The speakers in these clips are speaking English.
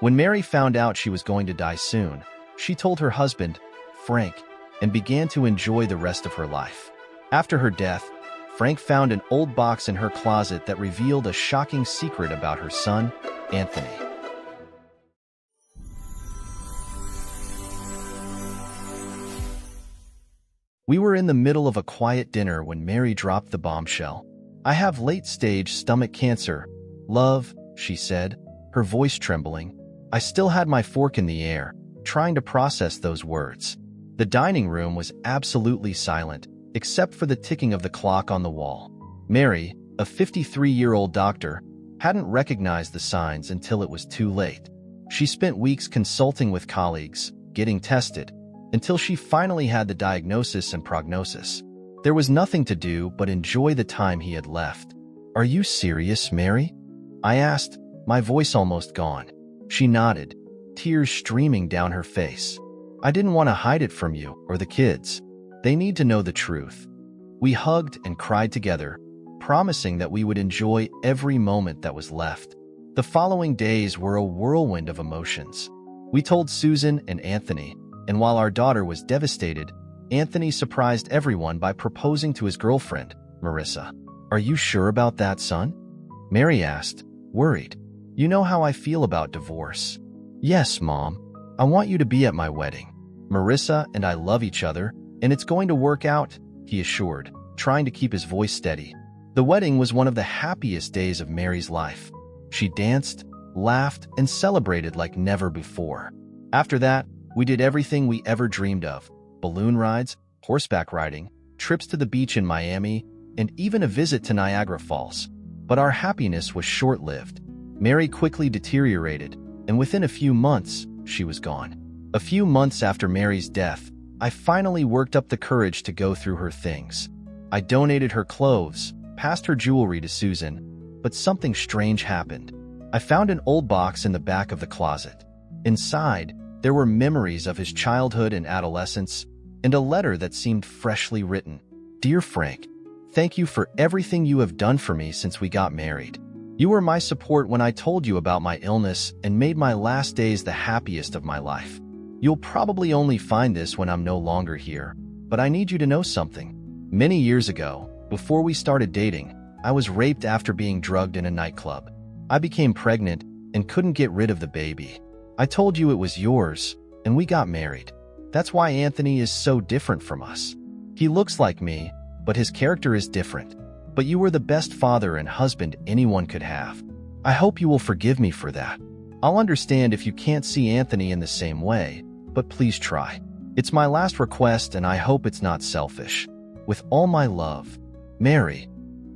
When Mary found out she was going to die soon, she told her husband, Frank, and began to enjoy the rest of her life. After her death, Frank found an old box in her closet that revealed a shocking secret about her son, Anthony. We were in the middle of a quiet dinner when Mary dropped the bombshell. "I have late-stage stomach cancer, love," she said, her voice trembling. I still had my fork in the air, trying to process those words. The dining room was absolutely silent, except for the ticking of the clock on the wall. Mary, a 53-year-old doctor, hadn't recognized the signs until it was too late. She spent weeks consulting with colleagues, getting tested, until she finally had the diagnosis and prognosis. There was nothing to do but enjoy the time he had left. "Are you serious, Mary?" I asked, my voice almost gone. She nodded, tears streaming down her face. "I didn't want to hide it from you or the kids. They need to know the truth." We hugged and cried together, promising that we would enjoy every moment that was left. The following days were a whirlwind of emotions. We told Susan and Anthony, and while our daughter was devastated, Anthony surprised everyone by proposing to his girlfriend, Marissa. "Are you sure about that, son?" Mary asked, worried. "You know how I feel about divorce." "Yes, Mom. I want you to be at my wedding. Marissa and I love each other, and it's going to work out," he assured, trying to keep his voice steady. The wedding was one of the happiest days of Mary's life. She danced, laughed, and celebrated like never before. After that, we did everything we ever dreamed of: balloon rides, horseback riding, trips to the beach in Miami, and even a visit to Niagara Falls. But our happiness was short-lived. Mary quickly deteriorated, and within a few months, she was gone. A few months after Mary's death, I finally worked up the courage to go through her things. I donated her clothes, passed her jewelry to Susan, but something strange happened. I found an old box in the back of the closet. Inside, there were memories of his childhood and adolescence, and a letter that seemed freshly written. "Dear Frank, thank you for everything you have done for me since we got married. You were my support when I told you about my illness and made my last days the happiest of my life. You'll probably only find this when I'm no longer here, but I need you to know something. Many years ago, before we started dating, I was raped after being drugged in a nightclub. I became pregnant and couldn't get rid of the baby. I told you it was yours, and we got married. That's why Anthony is so different from us. He looks like me, but his character is different. But you were the best father and husband anyone could have. I hope you will forgive me for that. I'll understand if you can't see Anthony in the same way, but please try. It's my last request, and I hope it's not selfish. With all my love, Mary."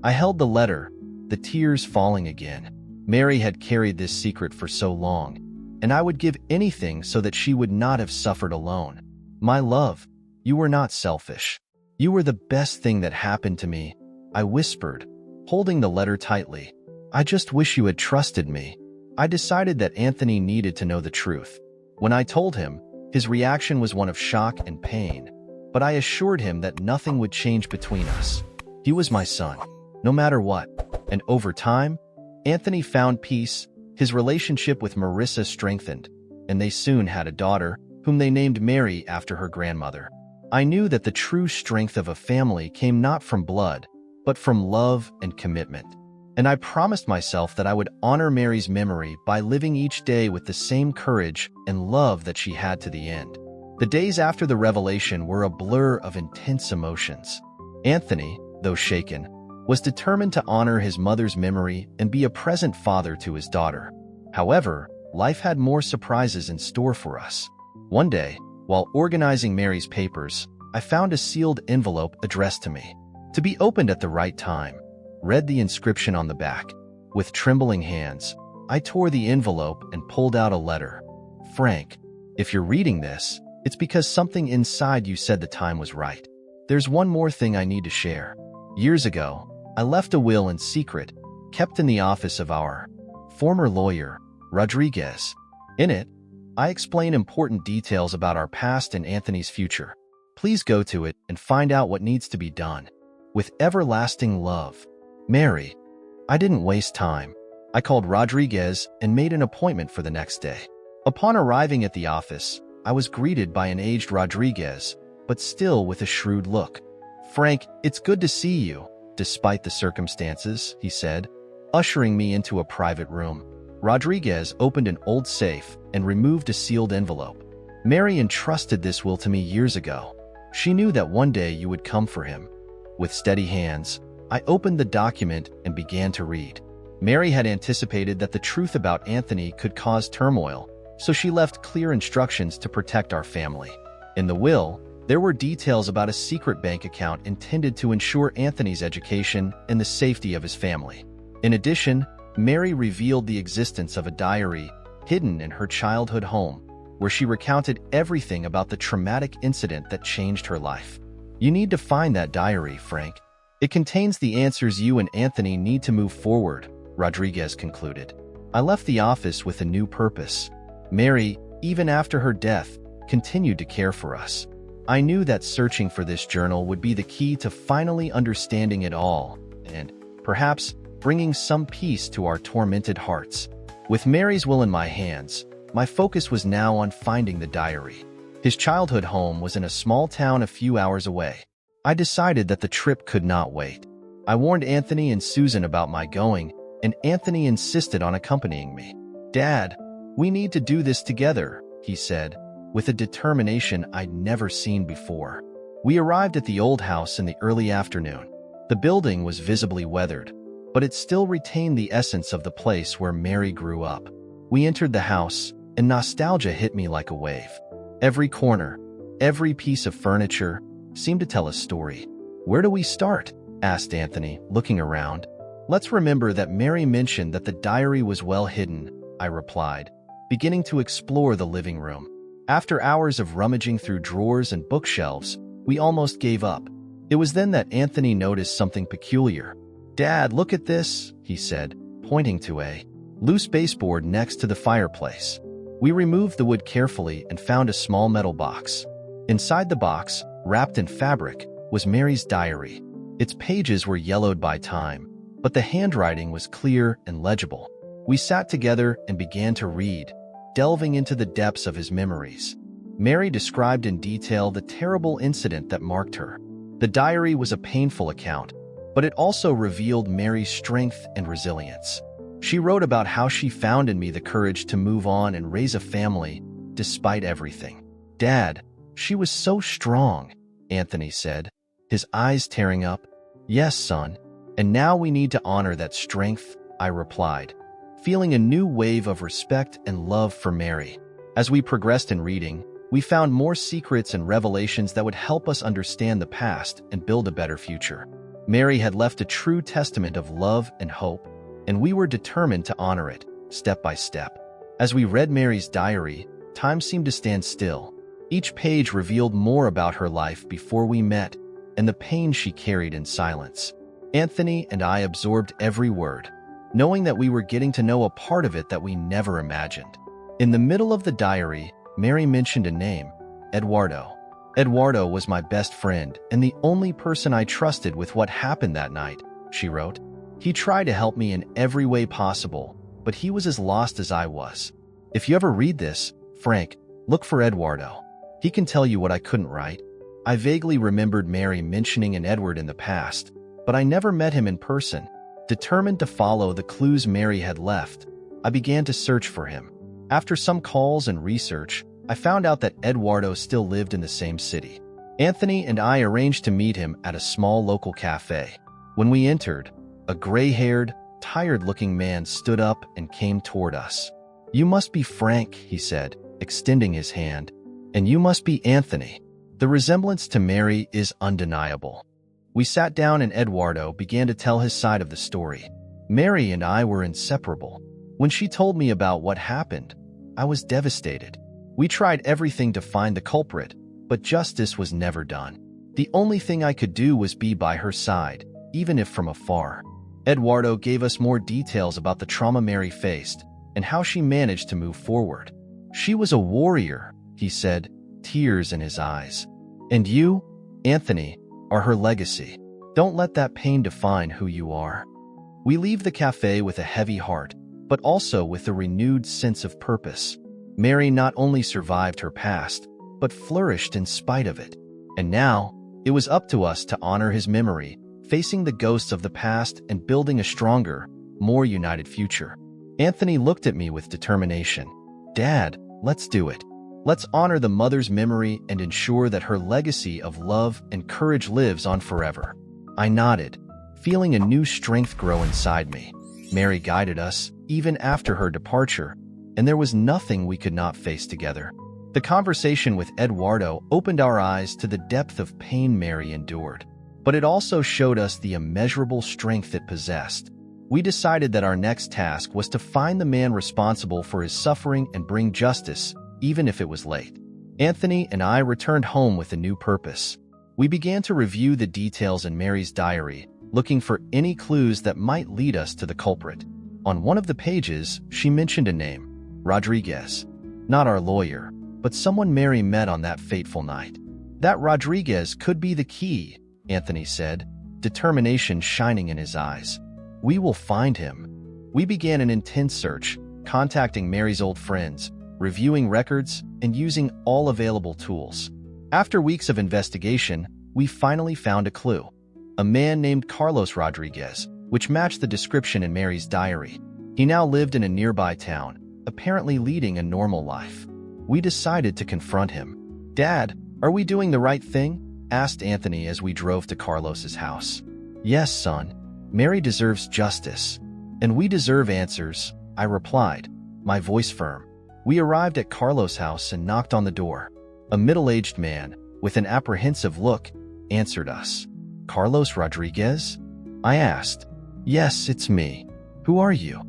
I held the letter, the tears falling again. Mary had carried this secret for so long, and I would give anything so that she would not have suffered alone. "My love, you were not selfish. You were the best thing that happened to me," I whispered, holding the letter tightly. "I just wish you had trusted me." I decided that Anthony needed to know the truth. When I told him, his reaction was one of shock and pain, but I assured him that nothing would change between us. He was my son, no matter what. And over time, Anthony found peace, his relationship with Marissa strengthened, and they soon had a daughter, whom they named Mary after her grandmother. I knew that the true strength of a family came not from blood, but from love and commitment. And I promised myself that I would honor Mary's memory by living each day with the same courage and love that she had to the end. The days after the revelation were a blur of intense emotions. Anthony, though shaken, was determined to honor his mother's memory and be a present father to his daughter. However, life had more surprises in store for us. One day, while organizing Mary's papers, I found a sealed envelope addressed to me. To be opened at the right time, read the inscription on the back. With trembling hands, I tore the envelope and pulled out a letter. "Frank, if you're reading this, it's because something inside you said the time was right. There's one more thing I need to share. Years ago, I left a will in secret, kept in the office of our former lawyer, Rodriguez. In it, I explain important details about our past and Anthony's future. Please go to it and find out what needs to be done. With everlasting love, Mary." I didn't waste time. I called Rodriguez and made an appointment for the next day. Upon arriving at the office, I was greeted by an aged Rodriguez, but still with a shrewd look. "Frank, it's good to see you, despite the circumstances," he said, ushering me into a private room. Rodriguez opened an old safe and removed a sealed envelope. "Mary entrusted this will to me years ago. She knew that one day you would come for him." With steady hands, I opened the document and began to read. Mary had anticipated that the truth about Anthony could cause turmoil, so she left clear instructions to protect our family. In the will, there were details about a secret bank account intended to ensure Anthony's education and the safety of his family. In addition, Mary revealed the existence of a diary hidden in her childhood home, where she recounted everything about the traumatic incident that changed her life. "You need to find that diary, Frank. It contains the answers you and Anthony need to move forward," Rodriguez concluded. I left the office with a new purpose. Mary, even after her death, continued to care for us. I knew that searching for this journal would be the key to finally understanding it all, and, perhaps, bringing some peace to our tormented hearts. With Mary's will in my hands, my focus was now on finding the diary. His childhood home was in a small town a few hours away. I decided that the trip could not wait. I warned Anthony and Susan about my going, and Anthony insisted on accompanying me. "Dad, we need to do this together," he said, with a determination I'd never seen before. We arrived at the old house in the early afternoon. The building was visibly weathered, but it still retained the essence of the place where Mary grew up. We entered the house, and nostalgia hit me like a wave. Every corner, every piece of furniture, seemed to tell a story. "Where do we start?" asked Anthony, looking around. "Let's remember that Mary mentioned that the diary was well hidden," I replied, beginning to explore the living room. After hours of rummaging through drawers and bookshelves, we almost gave up. It was then that Anthony noticed something peculiar. "Dad, look at this," he said, pointing to a loose baseboard next to the fireplace. We removed the wood carefully and found a small metal box. Inside the box, wrapped in fabric, was Mary's diary. Its pages were yellowed by time, but the handwriting was clear and legible. We sat together and began to read, delving into the depths of his memories. Mary described in detail the terrible incident that marked her. The diary was a painful account, but it also revealed Mary's strength and resilience. She wrote about how she found in me the courage to move on and raise a family, despite everything. "Dad, she was so strong," Anthony said, his eyes tearing up. "Yes, son, and now we need to honor that strength," I replied, feeling a new wave of respect and love for Mary. As we progressed in reading, we found more secrets and revelations that would help us understand the past and build a better future. Mary had left a true testament of love and hope, and we were determined to honor it, step by step. As we read Mary's diary, time seemed to stand still. Each page revealed more about her life before we met and the pain she carried in silence. Anthony and I absorbed every word, knowing that we were getting to know a part of it that we never imagined. In the middle of the diary, Mary mentioned a name, Eduardo. "Eduardo was my best friend and the only person I trusted with what happened that night," she wrote. "He tried to help me in every way possible, but he was as lost as I was. If you ever read this, Frank, look for Eduardo. He can tell you what I couldn't write." I vaguely remembered Mary mentioning an Edward in the past, but I never met him in person. Determined to follow the clues Mary had left, I began to search for him. After some calls and research, I found out that Eduardo still lived in the same city. Anthony and I arranged to meet him at a small local cafe. When we entered, a gray-haired, tired-looking man stood up and came toward us. "You must be Frank," he said, extending his hand. "And you must be Anthony. The resemblance to Mary is undeniable." We sat down and Eduardo began to tell his side of the story. Mary and I were inseparable. When she told me about what happened, I was devastated. We tried everything to find the culprit, but justice was never done. The only thing I could do was be by her side, even if from afar. Eduardo gave us more details about the trauma Mary faced and how she managed to move forward. "She was a warrior," he said, tears in his eyes. "And you, Anthony, are her legacy. Don't let that pain define who you are." We leave the cafe with a heavy heart, but also with a renewed sense of purpose. Mary not only survived her past, but flourished in spite of it. And now, it was up to us to honor his memory, facing the ghosts of the past and building a stronger, more united future. Anthony looked at me with determination. Dad, let's do it. Let's honor the mother's memory and ensure that her legacy of love and courage lives on forever. I nodded, feeling a new strength grow inside me. Mary guided us, even after her departure, and there was nothing we could not face together. The conversation with Eduardo opened our eyes to the depth of pain Mary endured, but it also showed us the immeasurable strength it possessed. We decided that our next task was to find the man responsible for his suffering and bring justice, even if it was late. Anthony and I returned home with a new purpose. We began to review the details in Mary's diary, looking for any clues that might lead us to the culprit. On one of the pages, she mentioned a name, Rodriguez. Not our lawyer, but someone Mary met on that fateful night. That Rodriguez could be the key, Anthony said, determination shining in his eyes. We will find him. We began an intense search, contacting Mary's old friends, reviewing records, and using all available tools. After weeks of investigation, we finally found a clue. A man named Carlos Rodriguez, which matched the description in Mary's diary. He now lived in a nearby town, apparently leading a normal life. We decided to confront him. Dad, are we doing the right thing? Asked Anthony as we drove to Carlos's house. Yes, son. Mary deserves justice. And we deserve answers, I replied, my voice firm. We arrived at Carlos' house and knocked on the door. A middle-aged man, with an apprehensive look, answered us. Carlos Rodriguez? I asked. Yes, it's me. Who are you?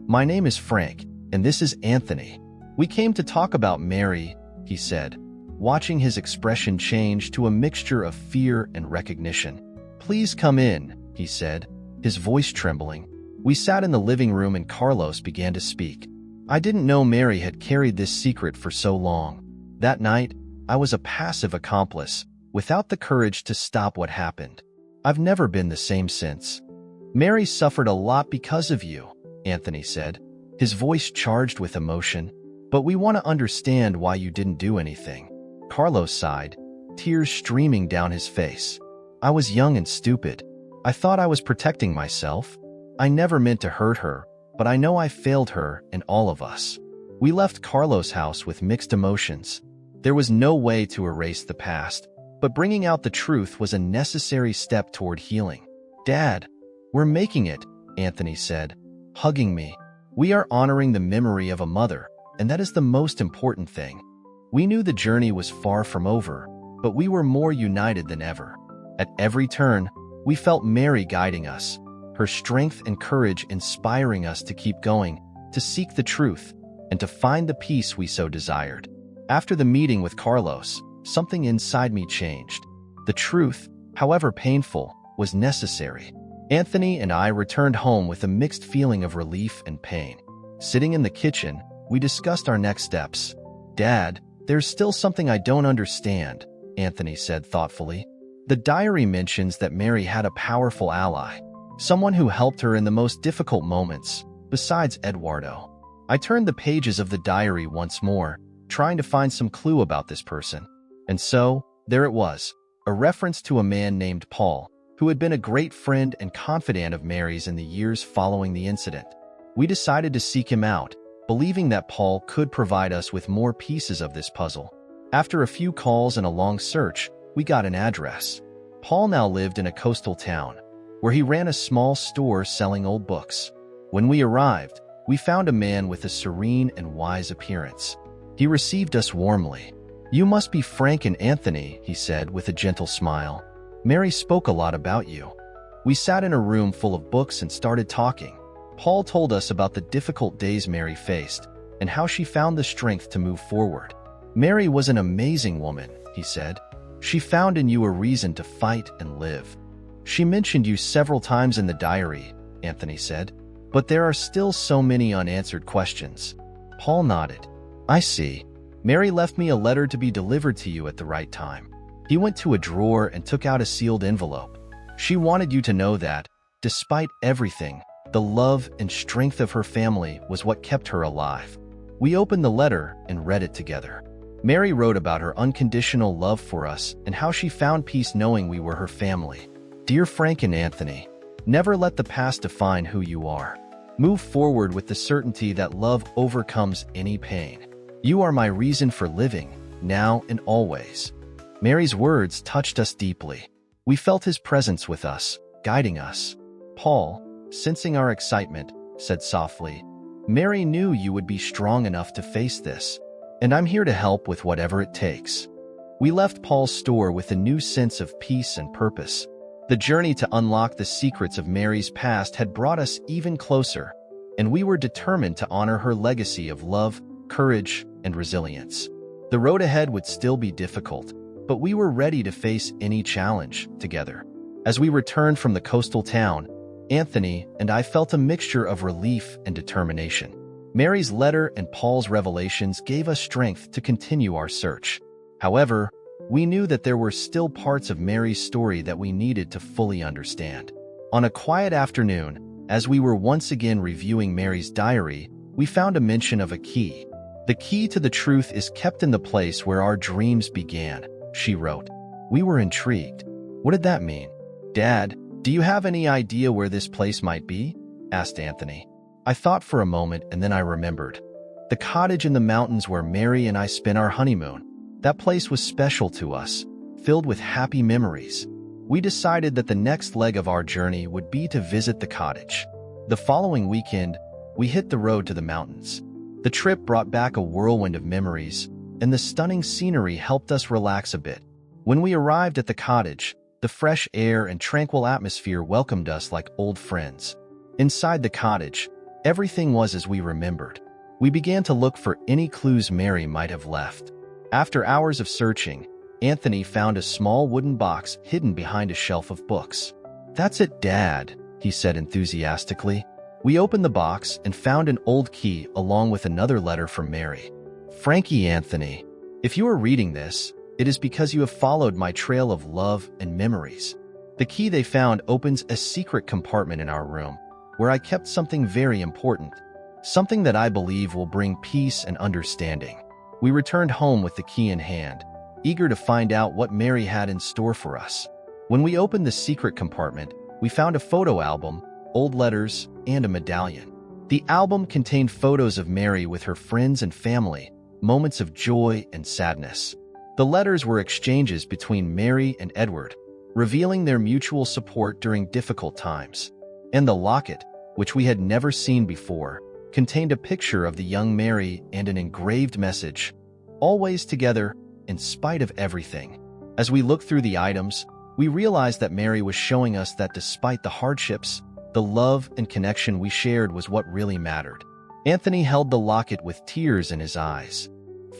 My name is Frank, and this is Anthony. We came to talk about Mary, he said, watching his expression change to a mixture of fear and recognition. Please come in, he said, his voice trembling. We sat in the living room and Carlos began to speak. I didn't know Mary had carried this secret for so long. That night, I was a passive accomplice, without the courage to stop what happened. I've never been the same since. Mary suffered a lot because of you, Anthony said, his voice charged with emotion. But we want to understand why you didn't do anything. Carlos sighed, tears streaming down his face. I was young and stupid. I thought I was protecting myself. I never meant to hurt her, but I know I failed her and all of us. We left Carlos' house with mixed emotions. There was no way to erase the past, but bringing out the truth was a necessary step toward healing. Dad, we're making it, Anthony said, hugging me. We are honoring the memory of a mother, and that is the most important thing. We knew the journey was far from over, but we were more united than ever. At every turn, we felt Mary guiding us, her strength and courage inspiring us to keep going, to seek the truth, and to find the peace we so desired. After the meeting with Carlos, something inside me changed. The truth, however painful, was necessary. Anthony and I returned home with a mixed feeling of relief and pain. Sitting in the kitchen, we discussed our next steps. Dad, there's still something I don't understand, Anthony said thoughtfully. The diary mentions that Mary had a powerful ally, someone who helped her in the most difficult moments, besides Eduardo. I turned the pages of the diary once more, trying to find some clue about this person. And so, there it was, a reference to a man named Paul, who had been a great friend and confidant of Mary's in the years following the incident. We decided to seek him out, believing that Paul could provide us with more pieces of this puzzle. After a few calls and a long search, we got an address. Paul now lived in a coastal town, where he ran a small store selling old books. When we arrived, we found a man with a serene and wise appearance. He received us warmly. You must be Frank and Anthony, he said with a gentle smile. Mary spoke a lot about you. We sat in a room full of books and started talking. Paul told us about the difficult days Mary faced and how she found the strength to move forward. Mary was an amazing woman, he said. She found in you a reason to fight and live. She mentioned you several times in the diary, Anthony said, but there are still so many unanswered questions. Paul nodded. I see. Mary left me a letter to be delivered to you at the right time. He went to a drawer and took out a sealed envelope. She wanted you to know that, despite everything, The love and strength of her family was what kept her alive. We opened the letter and read it together. Mary wrote about her unconditional love for us and how she found peace knowing we were her family. Dear Frank and Anthony, never let the past define who you are. Move forward with the certainty that love overcomes any pain. You are my reason for living, now and always. Mary's words touched us deeply. We felt his presence with us, guiding us. Paul, sensing our excitement, said softly, Mary knew you would be strong enough to face this, and I'm here to help with whatever it takes. We left Paul's store with a new sense of peace and purpose. The journey to unlock the secrets of Mary's past had brought us even closer, and we were determined to honor her legacy of love, courage, and resilience. The road ahead would still be difficult, but we were ready to face any challenge together. As we returned from the coastal town, Anthony and I felt a mixture of relief and determination. Mary's letter and Paul's revelations gave us strength to continue our search. However, we knew that there were still parts of Mary's story that we needed to fully understand. On a quiet afternoon, as we were once again reviewing Mary's diary, we found a mention of a key. The key to the truth is kept in the place where our dreams began, she wrote. We were intrigued. What did that mean? Dad, do you have any idea where this place might be? Asked Anthony. I thought for a moment and then I remembered. The cottage in the mountains where Mary and I spent our honeymoon. That place was special to us, filled with happy memories. We decided that the next leg of our journey would be to visit the cottage. The following weekend, we hit the road to the mountains. The trip brought back a whirlwind of memories, and the stunning scenery helped us relax a bit. When we arrived at the cottage, the fresh air and tranquil atmosphere welcomed us like old friends. Inside the cottage, everything was as we remembered. We began to look for any clues Mary might have left. After hours of searching, Anthony found a small wooden box hidden behind a shelf of books. That's it, Dad, he said enthusiastically. We opened the box and found an old key along with another letter from Mary. Frankie Anthony, if you are reading this, it is because you have followed my trail of love and memories. The key they found opens a secret compartment in our room, where I kept something very important, something that I believe will bring peace and understanding. We returned home with the key in hand, eager to find out what Mary had in store for us. When we opened the secret compartment, we found a photo album, old letters, and a medallion. The album contained photos of Mary with her friends and family, moments of joy and sadness. The letters were exchanges between Mary and Edward, revealing their mutual support during difficult times. And the locket, which we had never seen before, contained a picture of the young Mary and an engraved message, always together, in spite of everything. As we looked through the items, we realized that Mary was showing us that despite the hardships, the love and connection we shared was what really mattered. Anthony held the locket with tears in his eyes.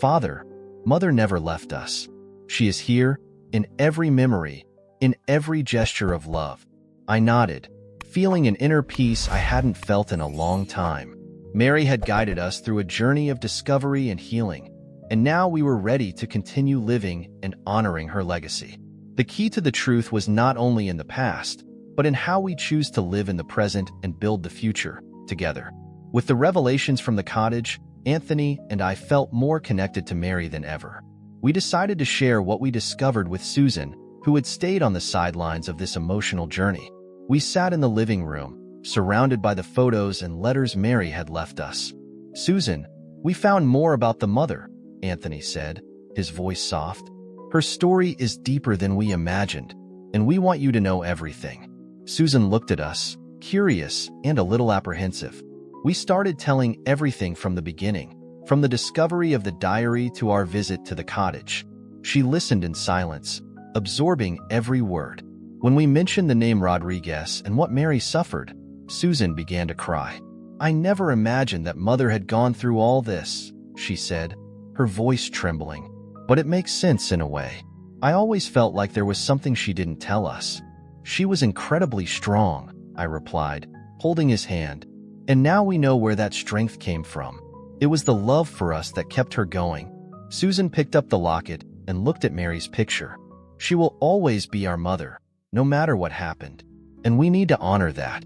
Father, Mother never left us. She is here, in every memory, in every gesture of love. I nodded, feeling an inner peace I hadn't felt in a long time. Mary had guided us through a journey of discovery and healing, and now we were ready to continue living and honoring her legacy. The key to the truth was not only in the past, but in how we choose to live in the present and build the future together. With the revelations from the cottage, Anthony and I felt more connected to Mary than ever. We decided to share what we discovered with Susan, who had stayed on the sidelines of this emotional journey. We sat in the living room, surrounded by the photos and letters Mary had left us. Susan, we found more about the mother, Anthony said, his voice soft. Her story is deeper than we imagined, and we want you to know everything. Susan looked at us, curious and a little apprehensive. We started telling everything from the beginning, from the discovery of the diary to our visit to the cottage. She listened in silence, absorbing every word. When we mentioned the name Rodriguez and what Mary suffered, Susan began to cry. I never imagined that Mother had gone through all this, she said, her voice trembling. But it makes sense in a way. I always felt like there was something she didn't tell us. She was incredibly strong, I replied, holding his hand. And now we know where that strength came from. It was the love for us that kept her going. Susan picked up the locket and looked at Mary's picture. She will always be our mother, no matter what happened. And we need to honor that.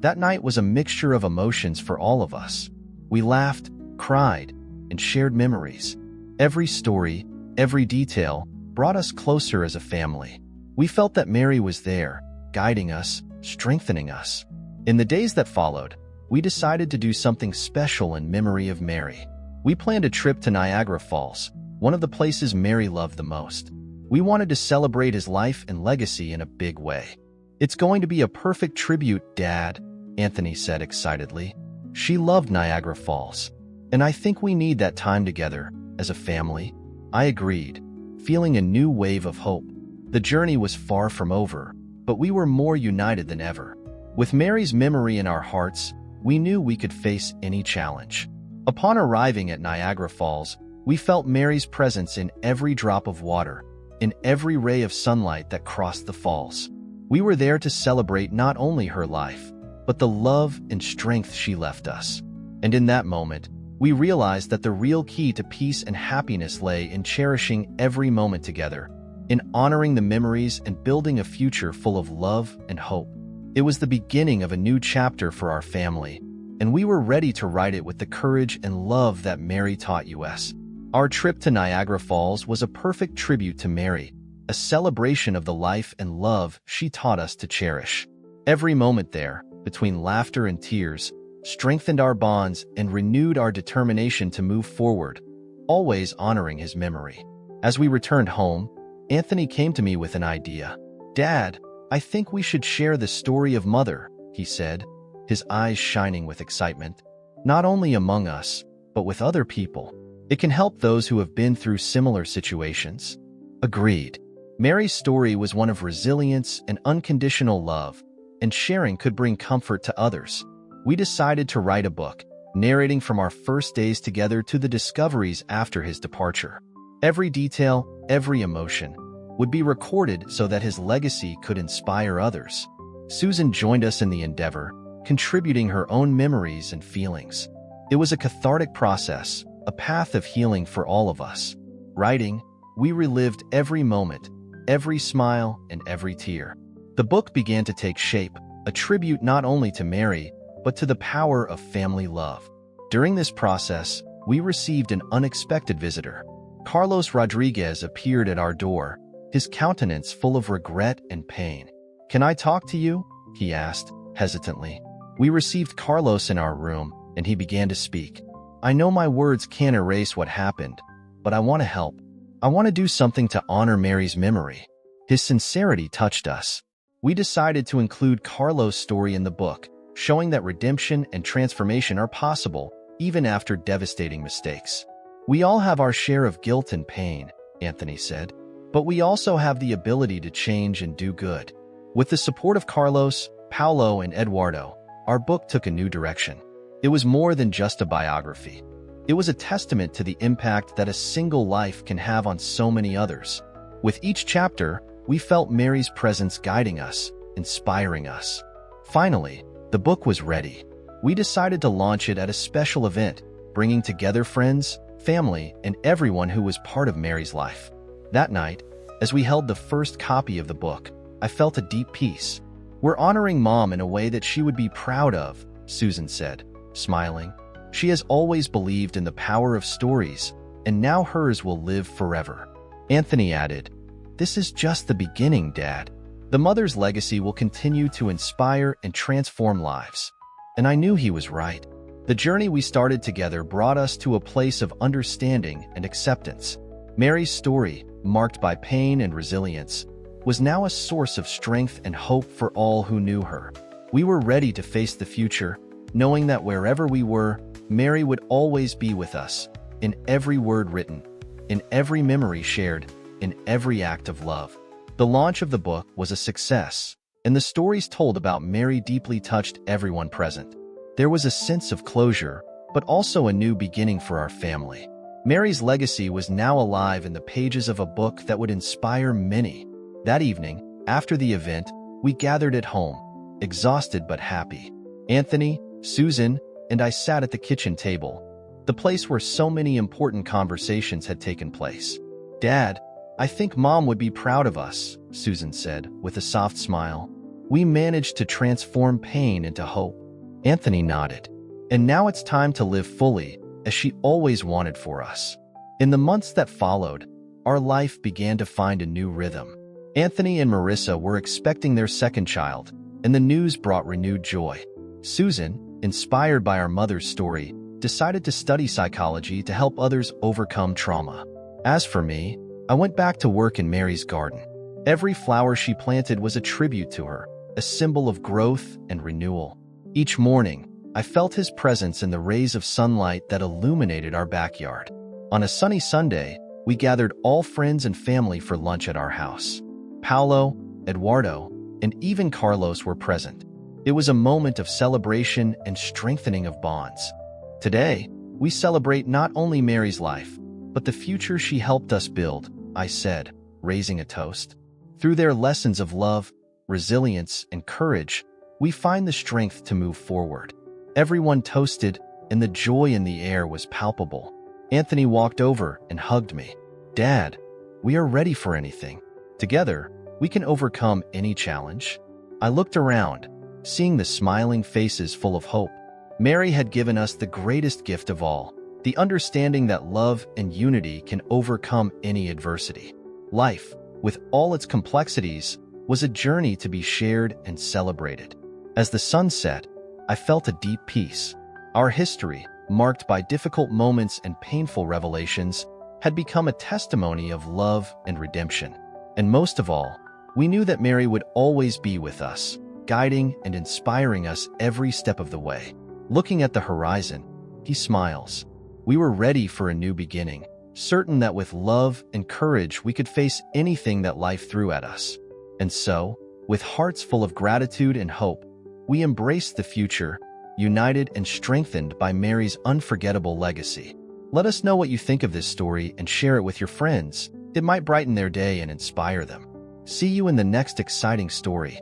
That night was a mixture of emotions for all of us. We laughed, cried, and shared memories. Every story, every detail, brought us closer as a family. We felt that Mary was there, guiding us, strengthening us. In the days that followed, we decided to do something special in memory of Mary. We planned a trip to Niagara Falls, one of the places Mary loved the most. We wanted to celebrate his life and legacy in a big way. "It's going to be a perfect tribute, Dad," Anthony said excitedly. "She loved Niagara Falls, and I think we need that time together, as a family." I agreed, feeling a new wave of hope. The journey was far from over, but we were more united than ever. With Mary's memory in our hearts, we knew we could face any challenge. Upon arriving at Niagara Falls, we felt Mary's presence in every drop of water, in every ray of sunlight that crossed the falls. We were there to celebrate not only her life, but the love and strength she left us. And in that moment, we realized that the real key to peace and happiness lay in cherishing every moment together, in honoring the memories and building a future full of love and hope. It was the beginning of a new chapter for our family, and we were ready to write it with the courage and love that Mary taught us. Our trip to Niagara Falls was a perfect tribute to Mary, a celebration of the life and love she taught us to cherish. Every moment there, between laughter and tears, strengthened our bonds and renewed our determination to move forward, always honoring his memory. As we returned home, Anthony came to me with an idea. "Dad, I think we should share the story of Mother," he said, his eyes shining with excitement. "Not only among us, but with other people. It can help those who have been through similar situations." Agreed. Mary's story was one of resilience and unconditional love, and sharing could bring comfort to others. We decided to write a book, narrating from our first days together to the discoveries after his departure. Every detail, every emotion, would be recorded so that his legacy could inspire others. Susan joined us in the endeavor, contributing her own memories and feelings. It was a cathartic process, a path of healing for all of us. Writing, we relived every moment, every smile, and every tear. The book began to take shape, a tribute not only to Mary, but to the power of family love. During this process, we received an unexpected visitor. Carlos Rodriguez appeared at our door, his countenance full of regret and pain. "Can I talk to you?" he asked, hesitantly. We received Carlos in our room, and he began to speak. "I know my words can't erase what happened, but I want to help. I want to do something to honor Mary's memory." His sincerity touched us. We decided to include Carlos' story in the book, showing that redemption and transformation are possible, even after devastating mistakes. "We all have our share of guilt and pain," Anthony said, "but we also have the ability to change and do good." With the support of Carlos, Paulo, and Eduardo, our book took a new direction. It was more than just a biography. It was a testament to the impact that a single life can have on so many others. With each chapter, we felt Mary's presence guiding us, inspiring us. Finally, the book was ready. We decided to launch it at a special event, bringing together friends, family, and everyone who was part of Mary's life. That night, as we held the first copy of the book, I felt a deep peace. "We're honoring Mom in a way that she would be proud of," Susan said, smiling. "She has always believed in the power of stories, and now hers will live forever." Anthony added, "This is just the beginning, Dad. The mother's legacy will continue to inspire and transform lives." And I knew he was right. The journey we started together brought us to a place of understanding and acceptance. Mary's story, marked by pain and resilience, was now a source of strength and hope for all who knew her. We were ready to face the future, knowing that wherever we were, Mary would always be with us, in every word written, in every memory shared, in every act of love. The launch of the book was a success, and the stories told about Mary deeply touched everyone present. There was a sense of closure, but also a new beginning for our family. Mary's legacy was now alive in the pages of a book that would inspire many. That evening, after the event, we gathered at home, exhausted but happy. Anthony, Susan, and I sat at the kitchen table, the place where so many important conversations had taken place. "Dad, I think Mom would be proud of us," Susan said, with a soft smile. We managed to transform pain into hope. Anthony nodded. And now it's time to live fully, as she always wanted for us. In the months that followed, our life began to find a new rhythm. Anthony and Marissa were expecting their second child, and the news brought renewed joy. Susan, inspired by our mother's story, decided to study psychology to help others overcome trauma. As for me, I went back to work in Mary's garden. Every flower she planted was a tribute to her, a symbol of growth and renewal. Each morning, I felt his presence in the rays of sunlight that illuminated our backyard. On a sunny Sunday, we gathered all friends and family for lunch at our house. Paolo, Eduardo, and even Carlos were present. It was a moment of celebration and strengthening of bonds. Today, we celebrate not only Mary's life, but the future she helped us build, I said, raising a toast. Through their lessons of love, resilience, and courage, we find the strength to move forward. Everyone toasted, and the joy in the air was palpable. Anthony walked over and hugged me. "Dad, we are ready for anything. Together, we can overcome any challenge." I looked around, seeing the smiling faces full of hope. Mary had given us the greatest gift of all, the understanding that love and unity can overcome any adversity. Life, with all its complexities, was a journey to be shared and celebrated. As the sun set, I felt a deep peace. Our history, marked by difficult moments and painful revelations, had become a testimony of love and redemption. And most of all, we knew that Mary would always be with us, guiding and inspiring us every step of the way. Looking at the horizon, he smiles. We were ready for a new beginning, certain that with love and courage we could face anything that life threw at us. And so, with hearts full of gratitude and hope, we embraced the future, united and strengthened by Mary's unforgettable legacy. Let us know what you think of this story and share it with your friends. It might brighten their day and inspire them. See you in the next exciting story.